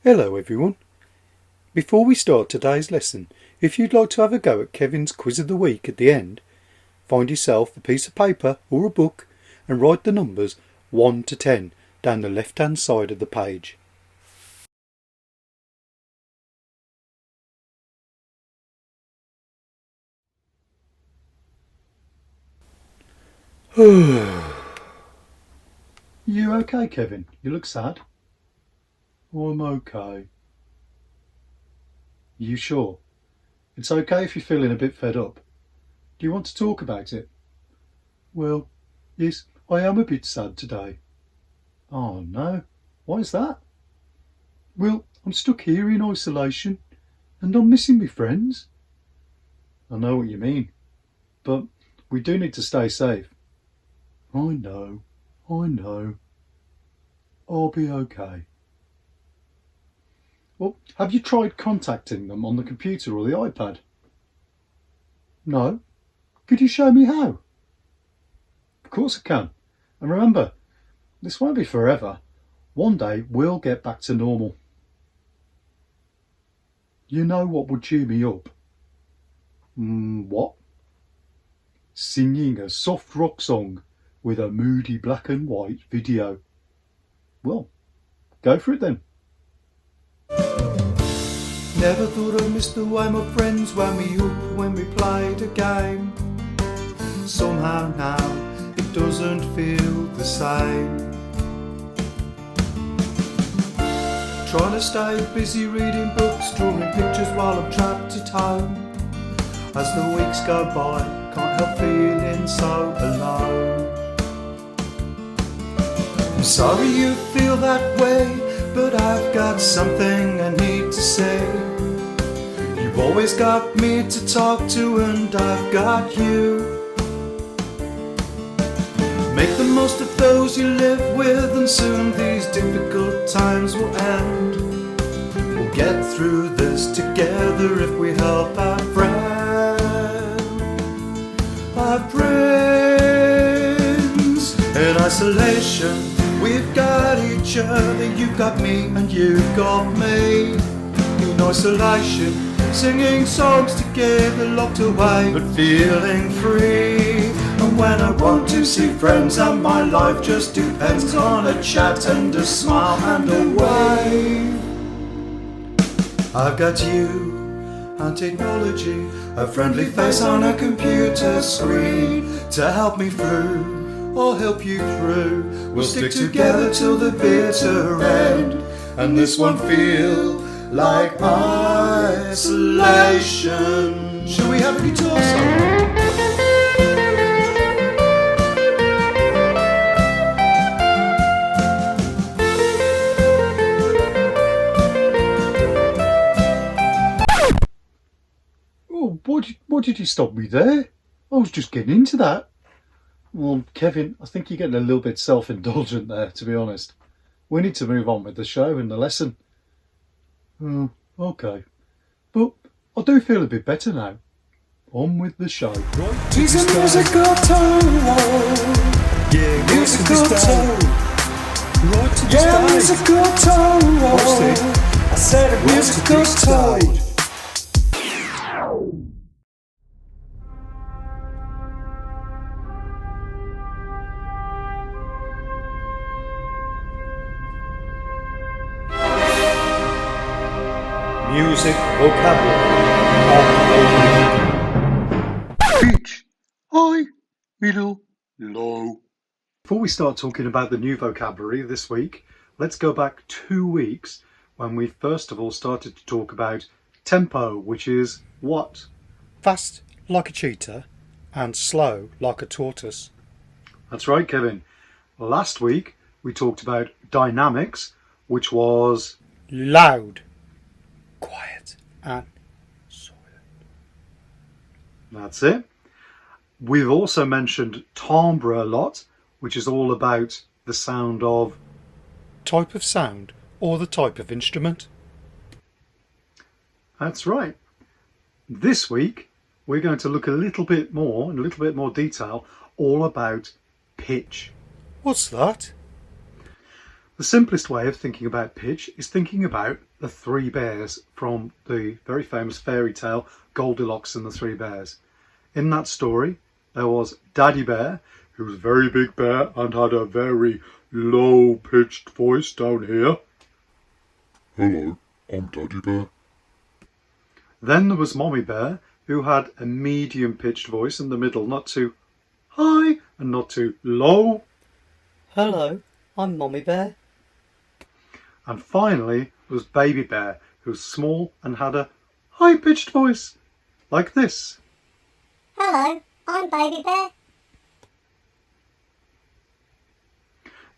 Hello everyone. Before we start today's lesson, if you'd like to have a go at Kevin's quiz of the week at the end, find yourself a piece of paper or a book and write the numbers 1 to 10 down the left hand side of the page. You okay, Kevin? You look sad. I'm okay. You sure? It's okay if you're feeling a bit fed up. Do you want to talk about it? Well, yes, I am a bit sad today. Oh no, why is that? Well, I'm stuck here in isolation and I'm missing my friends. I know what you mean, but we do need to stay safe. I know. I'll be okay. Well, have you tried contacting them on the computer or the iPad? No? Could you show me how? Of course I can. And remember, this won't be forever. One day we'll get back to normal. You know what would cheer me up? What? Singing a soft rock song with a moody black and white video. Well, go for it then. Never thought I'd miss the way my friends wound me up when we played a game. Somehow now it doesn't feel the same. Trying to stay busy reading books, drawing pictures while I'm trapped at home. As the weeks go by, can't help feeling so alone. I'm sorry you feel that way, but I've got something I need to say. You've always got me to talk to and I've got you. Make the most of those you live with and soon these difficult times will end. We'll get through this together if we help our friends. Our friends. In isolation, we've got each other. You've got me and you've got me. In isolation, singing songs together, locked away but feeling free. And when I want to see friends and my life just depends on a chat and a smile and a wave. I've got you and technology, a friendly face on a computer screen to help me through, or help you through. We'll stick together till the bitter end, and this won't feel like isolation. Shall we have a guitar solo? Why did you stop me there? I was just getting into that. Well, Kevin, I think you're getting a little bit self-indulgent there, to be honest. We need to move on with the show and the lesson. Oh, okay. But I do feel a bit better now. On with the show. Right, he's a musical tone. Yeah, musical tone. Right to the yeah, musical tone. I said a musical tone. Music vocabulary. Pitch, high, middle, low. Before we start talking about the new vocabulary this week, let's go back 2 weeks when we first of all started to talk about tempo, which is what? Fast like a cheetah and slow like a tortoise. That's right, Kevin. Last week we talked about dynamics, which was loud, quiet and silent. That's it. We've also mentioned timbre a lot, which is all about the sound of type of sound or the type of instrument. That's right. This week we're going to look a little bit more, in a little bit more detail, all about pitch. What's that? The simplest way of thinking about pitch is thinking about the three bears from the very famous fairy tale Goldilocks and the Three Bears. In that story, there was Daddy Bear, who was a very big bear and had a very low-pitched voice down here. Hello, I'm Daddy Bear. Then there was Mommy Bear, who had a medium-pitched voice in the middle, not too high and not too low. Hello, I'm Mommy Bear. And finally there was Baby Bear, who was small and had a high-pitched voice, like this. Hello, I'm Baby Bear.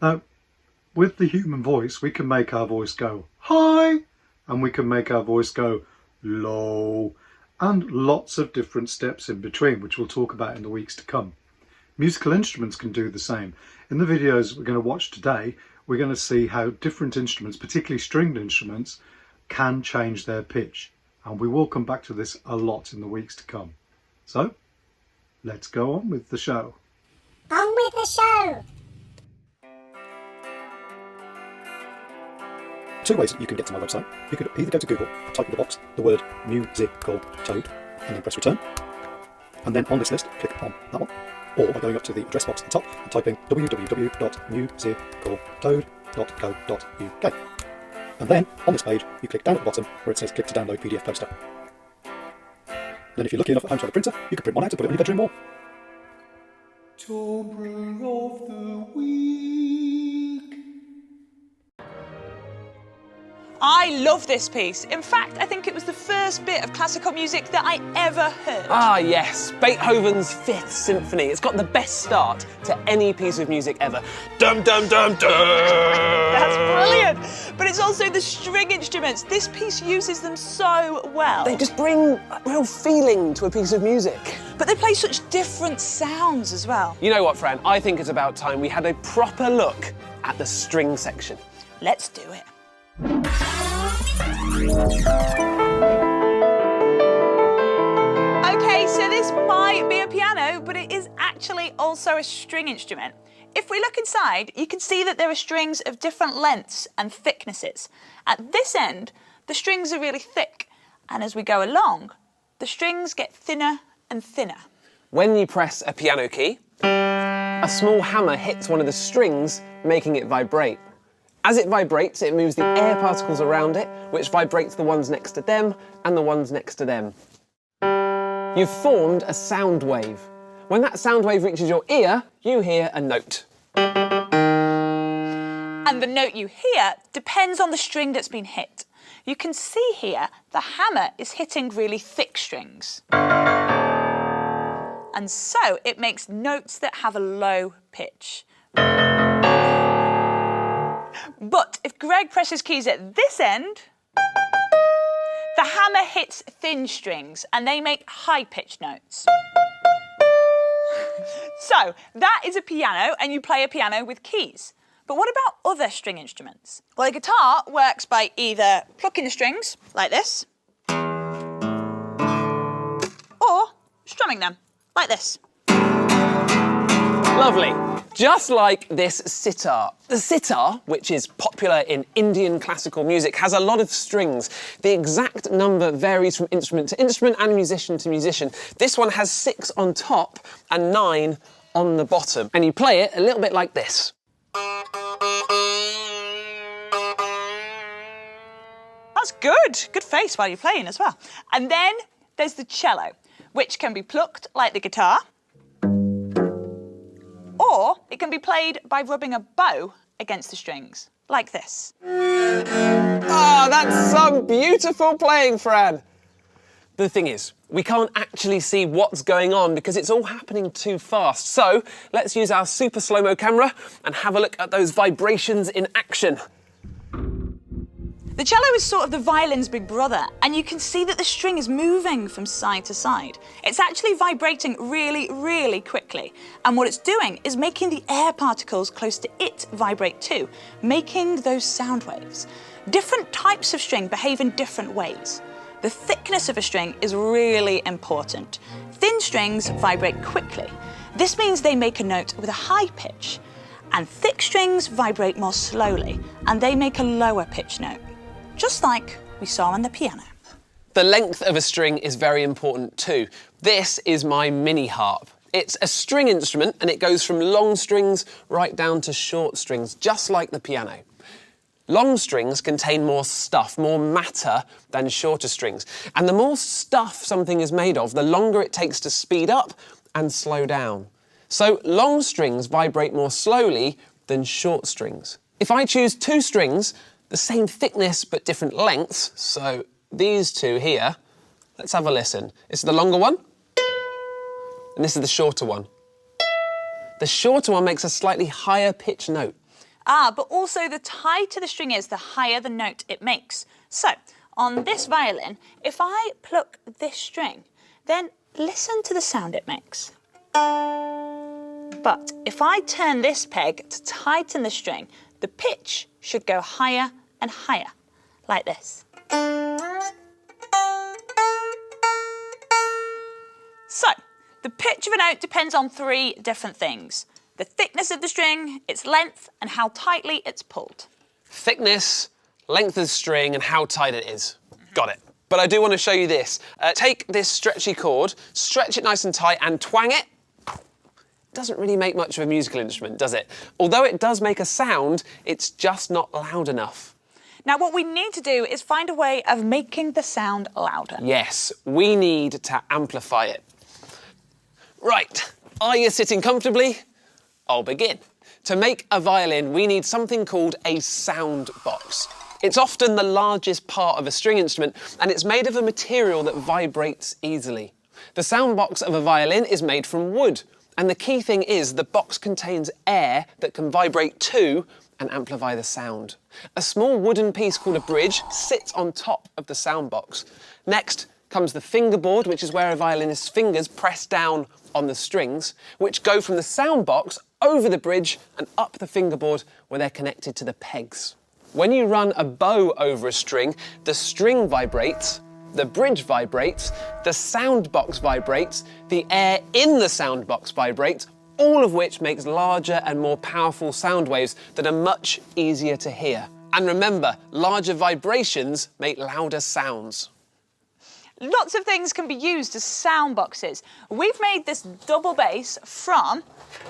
Now, with the human voice, we can make our voice go high and we can make our voice go low, and lots of different steps in between, which we'll talk about in the weeks to come. Musical instruments can do the same. In the videos we're going to watch today, we're going to see how different instruments, particularly stringed instruments, can change their pitch. And we will come back to this a lot in the weeks to come. So, let's go on with the show. On with the show. Two ways that you can get to my website. You could either go to Google, type in the box the word musical toad, and then press return. And then on this list, click on that one. Or by going up to the address box at the top and typing www.musicaltoad.co.uk. And then on this page, you click down at the bottom where it says click to download PDF poster. Then if you're lucky enough at home to have a printer, you can print one out and put it on your bedroom wall. Timbre of the week. I love this piece. In fact, I think it was the first bit of classical music that I ever heard. Ah, yes, Beethoven's Fifth Symphony. It's got the best start to any piece of music ever. Dum, dum, dum, dum! That's brilliant. But it's also the string instruments. This piece uses them so well. They just bring a real feeling to a piece of music. But they play such different sounds as well. You know what, Fran? I think it's about time we had a proper look at the string section. Let's do it. Okay, so this might be a piano, but it is actually also a string instrument. If we look inside, you can see that there are strings of different lengths and thicknesses. At this end, the strings are really thick, and as we go along, the strings get thinner and thinner. When you press a piano key, a small hammer hits one of the strings, making it vibrate. As it vibrates, it moves the air particles around it, which vibrates the ones next to them and the ones next to them. You've formed a sound wave. When that sound wave reaches your ear, you hear a note. And the note you hear depends on the string that's been hit. You can see here the hammer is hitting really thick strings. And so it makes notes that have a low pitch. But if Greg presses keys at this end, the hammer hits thin strings and they make high-pitched notes. So that is a piano, and you play a piano with keys. But what about other string instruments? Well, a guitar works by either plucking the strings, like this, or strumming them, like this. Lovely. Just like this sitar. The sitar, which is popular in Indian classical music, has a lot of strings. The exact number varies from instrument to instrument and musician to musician. This one has 6 on top and 9 on the bottom. And you play it a little bit like this. That's good. Good face while you're playing as well. And then there's the cello, which can be plucked like the guitar, or it can be played by rubbing a bow against the strings, like this. Oh, that's some beautiful playing, Fran. The thing is, we can't actually see what's going on because it's all happening too fast. So let's use our super slow-mo camera and have a look at those vibrations in action. The cello is sort of the violin's big brother, and you can see that the string is moving from side to side. It's actually vibrating really, really quickly. And what it's doing is making the air particles close to it vibrate too, making those sound waves. Different types of string behave in different ways. The thickness of a string is really important. Thin strings vibrate quickly. This means they make a note with a high pitch. And thick strings vibrate more slowly, and they make a lower pitch note, just like we saw on the piano. The length of a string is very important too. This is my mini harp. It's a string instrument and it goes from long strings right down to short strings, just like the piano. Long strings contain more stuff, more matter than shorter strings. And the more stuff something is made of, the longer it takes to speed up and slow down. So long strings vibrate more slowly than short strings. If I choose two strings, the same thickness but different lengths, so these two here, let's have a listen. This is the longer one, and this is the shorter one. The shorter one makes a slightly higher pitch note. But also the tighter the string is, the higher the note it makes. So, on this violin, if I pluck this string, then listen to the sound it makes. But if I turn this peg to tighten the string, the pitch should go higher and higher, like this. So, the pitch of a note depends on three different things: the thickness of the string, its length, and how tightly it's pulled. Thickness, length of the string, and how tight it is. Got it. But I do want to show you this. Take this stretchy chord, stretch it nice and tight, and twang it. Doesn't really make much of a musical instrument, does it? Although it does make a sound, it's just not loud enough. Now, what we need to do is find a way of making the sound louder. Yes, we need to amplify it. Right, are you sitting comfortably? I'll begin. To make a violin, we need something called a sound box. It's often the largest part of a string instrument, and it's made of a material that vibrates easily. The sound box of a violin is made from wood, and the key thing is the box contains air that can vibrate to and amplify the sound. A small wooden piece called a bridge sits on top of the sound box. Next comes the fingerboard, which is where a violinist's fingers press down on the strings, which go from the sound box over the bridge and up the fingerboard where they're connected to the pegs. When you run a bow over a string, the string vibrates, the bridge vibrates, the sound box vibrates, the air in the sound box vibrates, all of which makes larger and more powerful sound waves that are much easier to hear. And remember, larger vibrations make louder sounds. Lots of things can be used as sound boxes. We've made this double bass from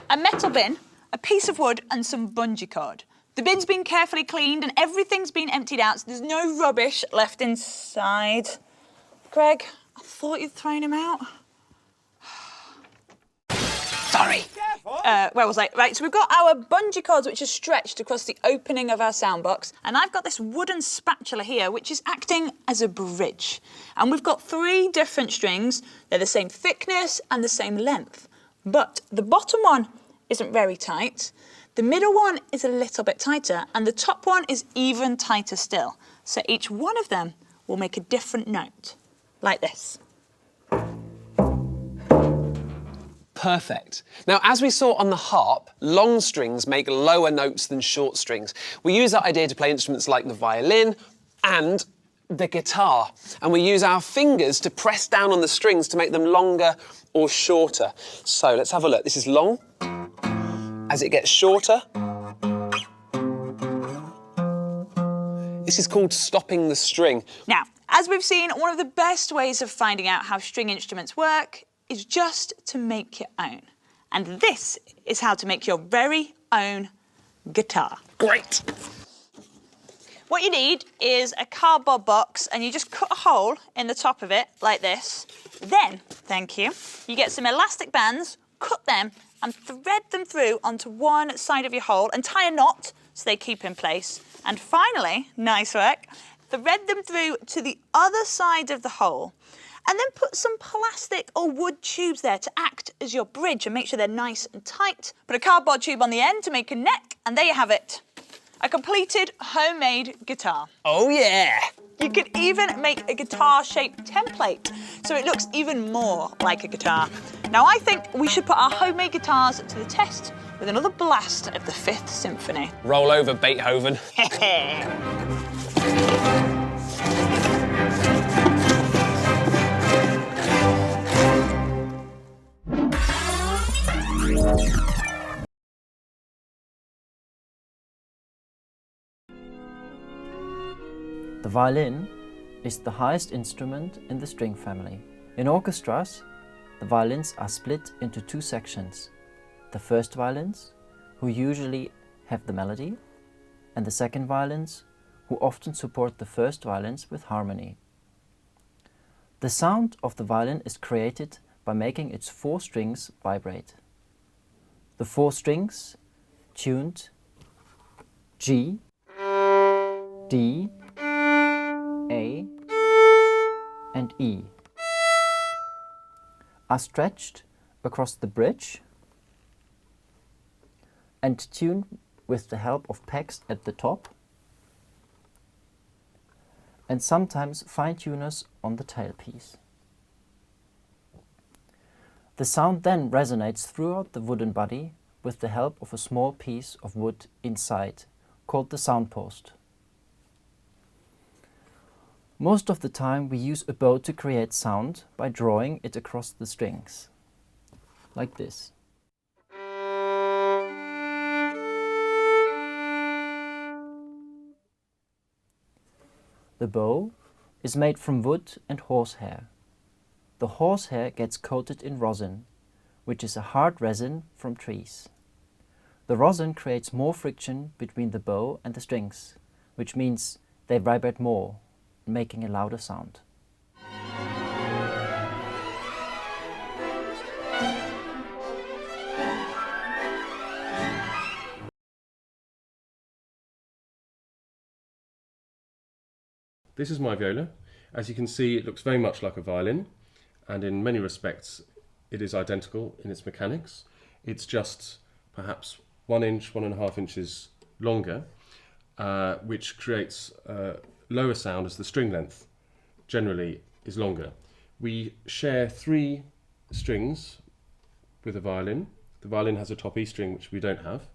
a metal bin, a piece of wood, and some bungee cord. The bin's been carefully cleaned and everything's been emptied out, so there's no rubbish left inside. Greg, I thought you'd thrown him out. Sorry. Where was I? Right, so we've got our bungee cords which are stretched across the opening of our sound box, and I've got this wooden spatula here which is acting as a bridge. And we've got three different strings. They're the same thickness and the same length, but the bottom one isn't very tight, the middle one is a little bit tighter, and the top one is even tighter still. So each one of them will make a different note, like this. Perfect. Now, as we saw on the harp, long strings make lower notes than short strings. We use that idea to play instruments like the violin and the guitar. And we use our fingers to press down on the strings to make them longer or shorter. So let's have a look. This is long. As it gets shorter, this is called stopping the string. Now, as we've seen, one of the best ways of finding out how string instruments work is just to make your own. And this is how to make your very own guitar. Great. What you need is a cardboard box, and you just cut a hole in the top of it like this. Then, thank you, you get some elastic bands, cut them and thread them through onto one side of your hole and tie a knot so they keep in place. And finally, nice work, thread them through to the other side of the hole. And then put some plastic or wood tubes there to act as your bridge and make sure they're nice and tight. Put a cardboard tube on the end to make a neck, and there you have it. A completed homemade guitar. Oh yeah! You could even make a guitar-shaped template so it looks even more like a guitar. Now I think we should put our homemade guitars to the test with another blast of the Fifth Symphony. Roll over, Beethoven. violin is the highest instrument in the string family. In orchestras, the violins are split into two sections. The first violins, who usually have the melody, and the second violins, who often support the first violins with harmony. The sound of the violin is created by making its 4 strings vibrate. The 4 strings, tuned G, D, A, and E, are stretched across the bridge and tuned with the help of pegs at the top and sometimes fine-tuners on the tailpiece. The sound then resonates throughout the wooden body with the help of a small piece of wood inside, called the sound post. Most of the time we use a bow to create sound by drawing it across the strings, like this. The bow is made from wood and horsehair. The horsehair gets coated in rosin, which is a hard resin from trees. The rosin creates more friction between the bow and the strings, which means they vibrate more, making a louder sound. This is my viola. As you can see, it looks very much like a violin, and in many respects it is identical in its mechanics. It's just perhaps 1 inch, 1.5 inches longer, which creates a lower sound as the string length generally is longer. We share 3 strings with a violin. The violin has a top E string, which we don't have.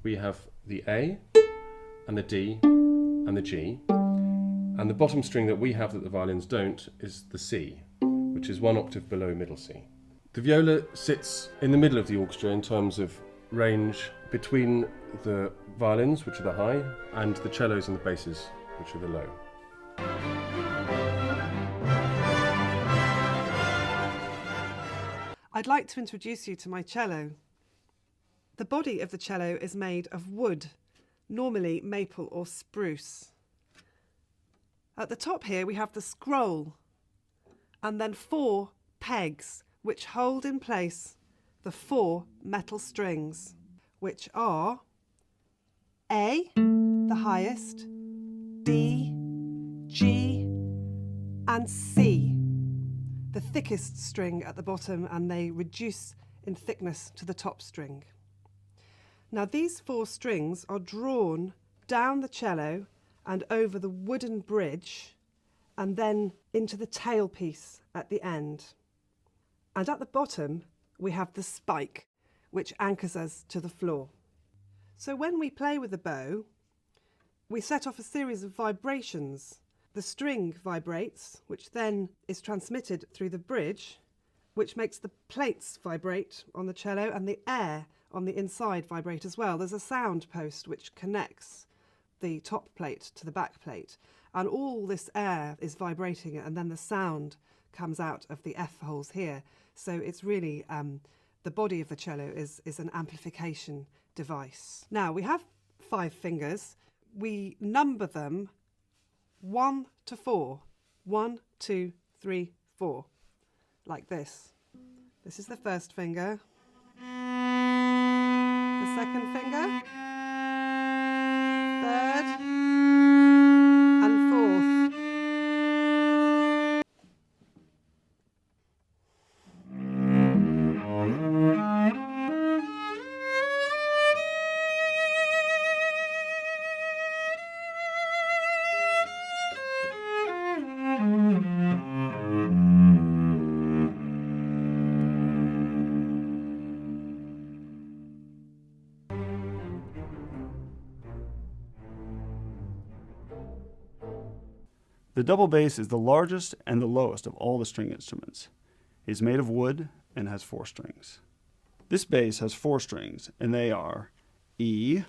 We have the A and the D and the G. And the bottom string that we have that the violins don't is the C, which is 1 octave below middle C. The viola sits in the middle of the orchestra in terms of range between the violins, which are the high, and the cellos and the basses, which are the low. I'd like to introduce you to my cello. The body of the cello is made of wood, normally maple or spruce. At the top here we have the scroll and then 4 pegs which hold in place the 4 metal strings, which are A, the highest, D, G and C, the thickest string at the bottom, and they reduce in thickness to the top string. Now these 4 strings are drawn down the cello and over the wooden bridge and then into the tailpiece at the end. And at the bottom we have the spike, which anchors us to the floor. So when we play with the bow, we set off a series of vibrations. The string vibrates, which then is transmitted through the bridge, which makes the plates vibrate on the cello and the air on the inside vibrate as well. There's a sound post which connects the top plate to the back plate, and all this air is vibrating, and then the sound comes out of the F holes here. So it's really the body of the cello is an amplification device. Now we have 5 fingers. We number them 1 to 4. 1, 2, 3, 4, like this. This is the first finger. The second finger. Third and fourth. The double bass is the largest and the lowest of all the string instruments. It is made of wood and has 4 strings. This bass has 4 strings, and they are E,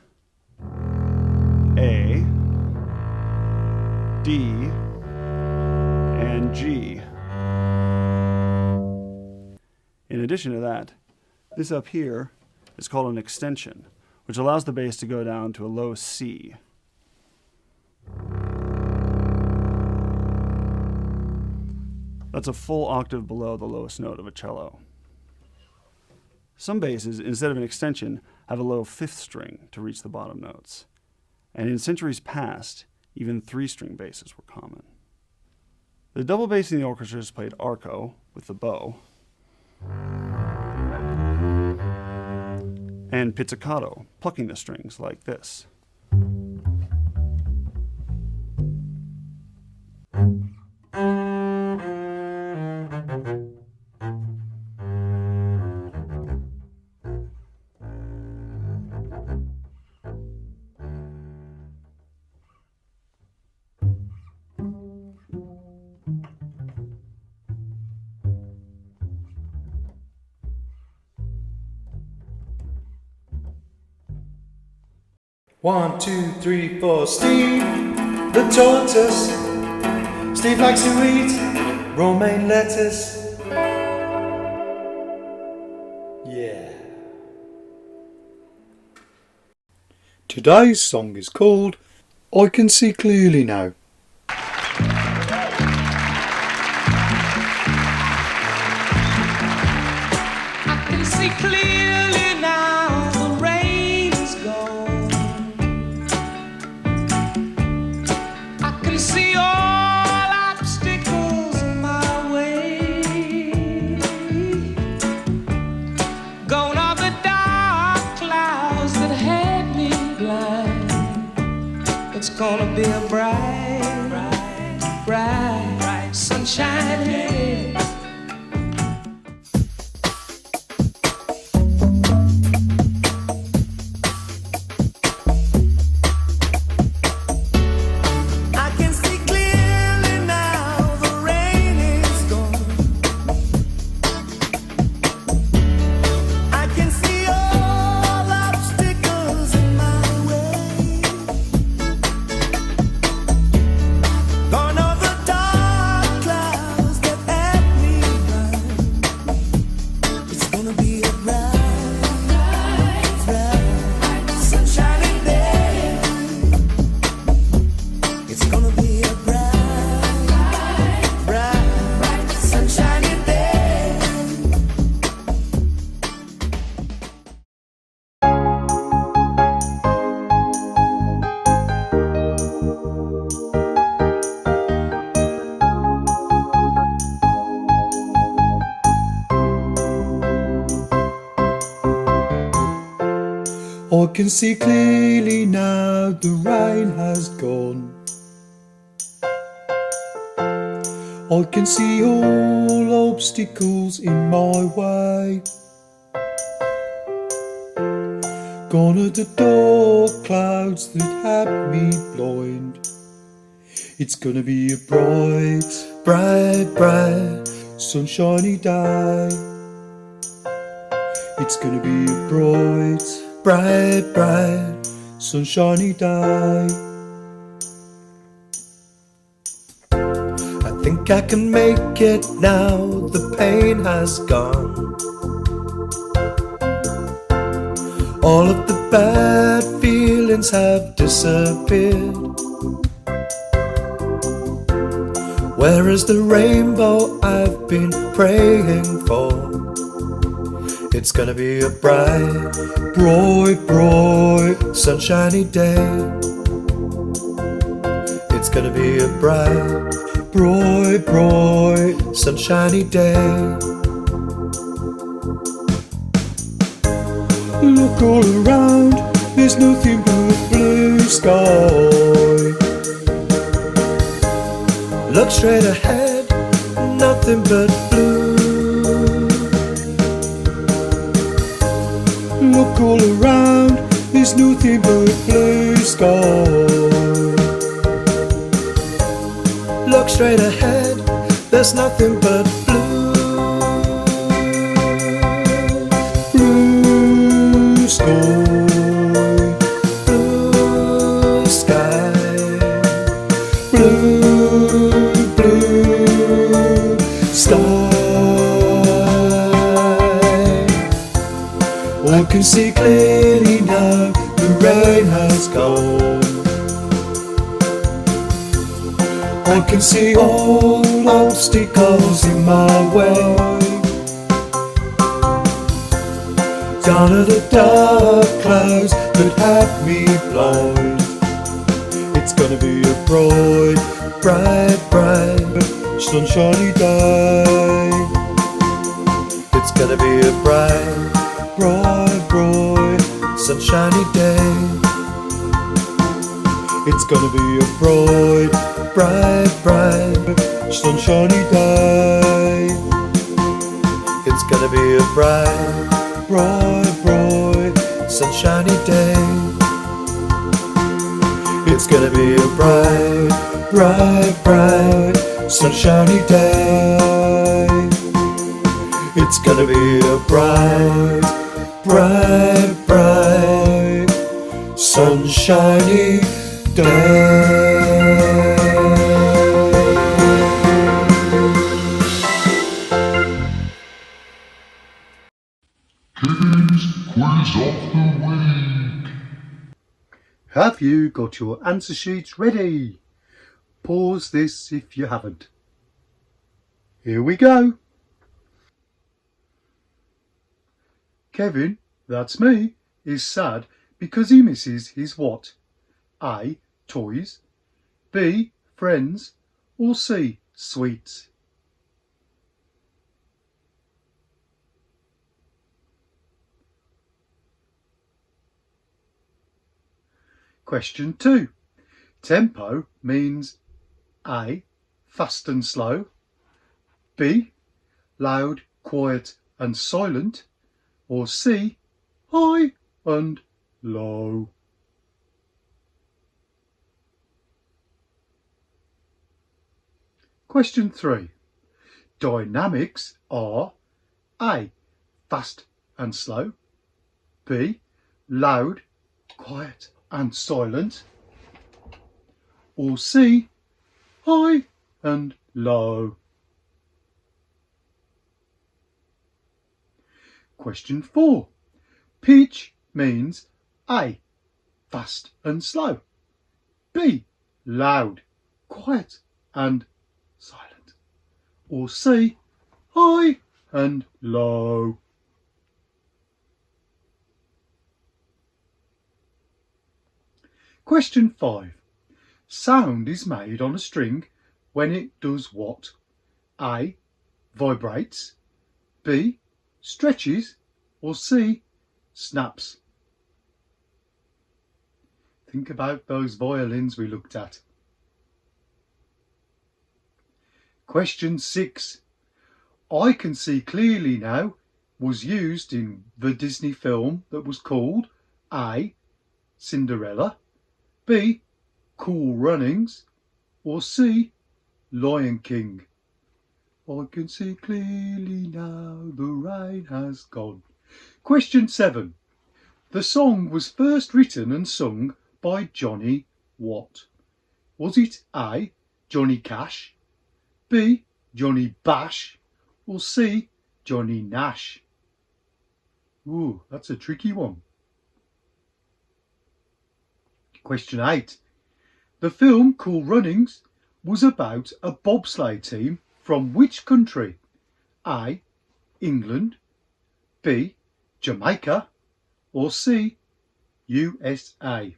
A, D, and G. In addition to that, this up here is called an extension, which allows the bass to go down to a low C. That's a full octave below the lowest note of a cello. Some basses, instead of an extension, have a low fifth string to reach the bottom notes. And in centuries past, even three-string basses were common. The double bass in the orchestra is played arco, with the bow, and pizzicato, plucking the strings like this. One, two, three, four. Steve, the tortoise. Steve likes to eat romaine lettuce. Yeah. Today's song is called I Can See Clearly Now. I can see clearly now, the rain is gone. I can see all obstacles in my way. Gone are the dark clouds that had me blind. It's gonna be a bright, bright, bright, sunshiny day. I can see clearly now, the rain is gone. I can see all obstacles in my way. Gone are the dark clouds that had me blind. It's gonna be a bright, bright, sunshiny day. It's gonna be a bright, bright, sunshiny day. I can see clearly now, the rain has gone. I can see all obstacles in my way. Gone are the dark clouds that had me blind. It's gonna be a bright, bright, bright, sunshiny day. It's gonna be a bright, bright, bright, sunshiny day. I think I can make it now, the pain has gone. All of the bad feelings have disappeared. Where is the rainbow I've been praying for? It's gonna be a bright, bright, bright, sunshiny day. It's gonna be a bright, bright, bright, sunshiny day. Look all around, there's nothing but blue sky. Look straight ahead, nothing but blue. Look all around, there's nothing but blue sky. Look straight ahead, there's nothing but blue. Blue sky, blue sky, blue I can see all obstacles in my way. Down to the dark clouds that have me blind. It's gonna be a bright, bright, bright, sunshiny day. It's gonna be a bright, bright, bright, sunshiny day. It's gonna be a bright, bright, bright, sunshiny day. It's gonna be a bright, bright, bright, sunshiny day. It's gonna be a bright, bright, bright, sunshiny day. It's gonna be a bright, bright, bright, sunshiny day. Quiz of the week. Have you got your answer sheets ready? Pause this if you haven't. Here we go. Kevin, that's me, is sad because he misses his what? A. Toys, B. Friends, or C. Sweets? Question 2. Tempo means A. Fast and slow, B. Loud, quiet and silent, or C. High and low? Question 3. Dynamics are A. Fast and slow, B. Loud, quiet and silent, or C. High and low? Question 4. Pitch means A. Fast and slow, B. Loud, quiet and silent, or C. High and low? Question 5. Sound is made on a string when it does what? A. Vibrates, B. Stretches, or C. Snaps? Think about those violins we looked at. Question 6. I Can See Clearly Now was used in the Disney film that was called A. Cinderella, B. Cool Runnings, or C. Lion King? I can see clearly now the rain has gone. Question 7. The song was first written and sung by Johnny what? Was it A. Johnny Cash, B. Johnny Bash, or C. Johnny Nash? Ooh, that's a tricky one. Question 8. The film Cool Runnings was about a bobsleigh team from which country? A. England, B. Jamaica, or C. USA?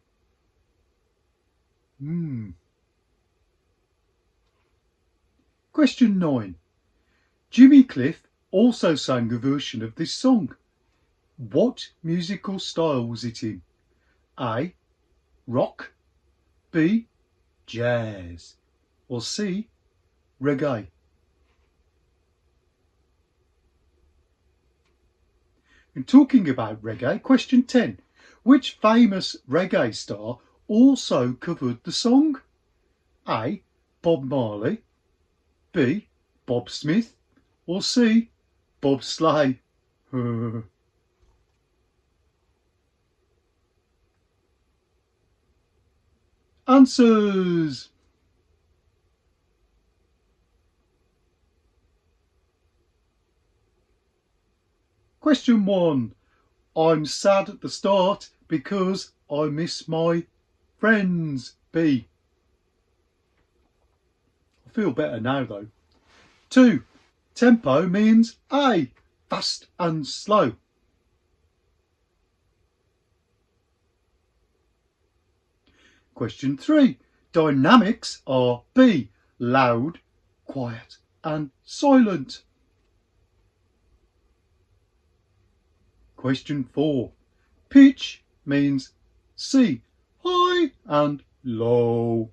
Question 9. Jimmy Cliff also sang a version of this song. What musical style was it in? A. Rock, B. Jazz, or C. Reggae? And talking about reggae, question 10. Which famous reggae star also covered the song? A. Bob Marley, B. Bob Smith, or C. Bob Slay? Answers. Question 1. I'm sad at the start because I miss my friends. B. I feel better now though. 2. Tempo means A, fast and slow. Question 3. Dynamics are B, loud, quiet and silent. Question 4. Pitch means C, high and low.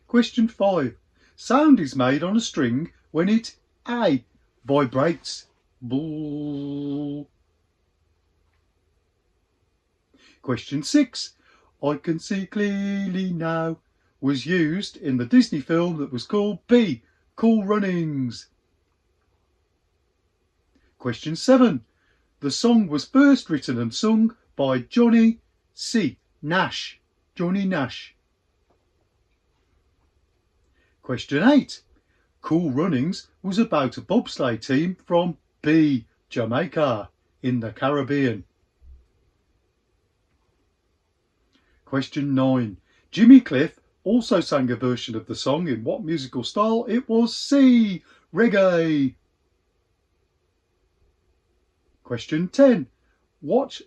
Question 5. Sound is made on a string when it A, vibrates. Bull. Question 6. I can see clearly now was used in the Disney film that was called B, Cool Runnings. Question 7. The song was first written and sung by Johnny C. Nash. Johnny Nash. Question 8. Cool Runnings was about a bobsleigh team from B, Jamaica in the Caribbean. Question 9. Jimmy Cliff also sang a version of the song. In what musical style? It was C, reggae. Question 10. Which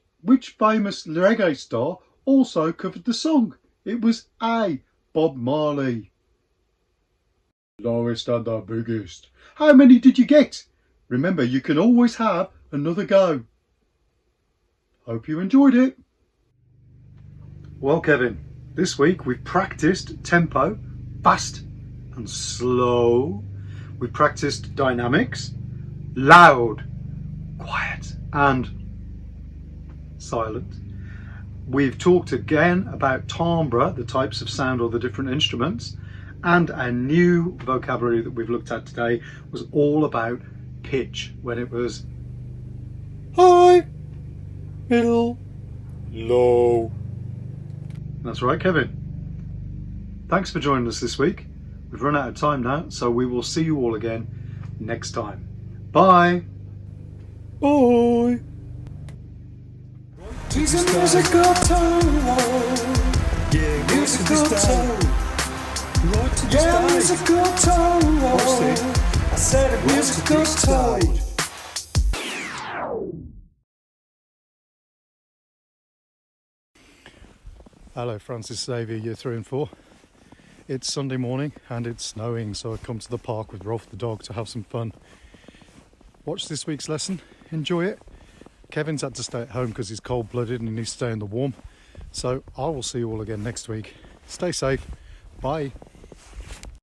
famous reggae star also covered the song? It was A, Bob Marley. Lowest and the biggest. How many did you get? Remember, you can always have another go. Hope you enjoyed it. Well, Kevin, this week we've practiced tempo, fast and slow. We've practiced dynamics, loud, quiet and silent. We've talked again about timbre, the types of sound or the different instruments, and a new vocabulary that we've looked at today was all about pitch, when it was high, middle, low. That's right, Kevin. Thanks for joining us this week. We've run out of time now, so we will see you all again next time. Bye. Bye. He's a musical toad. Yeah, Musical toad. Yeah, musical toad. I said a musical toad. Hello, Francis Xavier, year 3 and 4. It's Sunday morning and it's snowing, so I've come to the park with Rolf the dog to have some fun. Watch this week's lesson, enjoy it. Kevin's had to stay at home because he's cold-blooded and he needs to stay in the warm. So I will see you all again next week. Stay safe. Bye.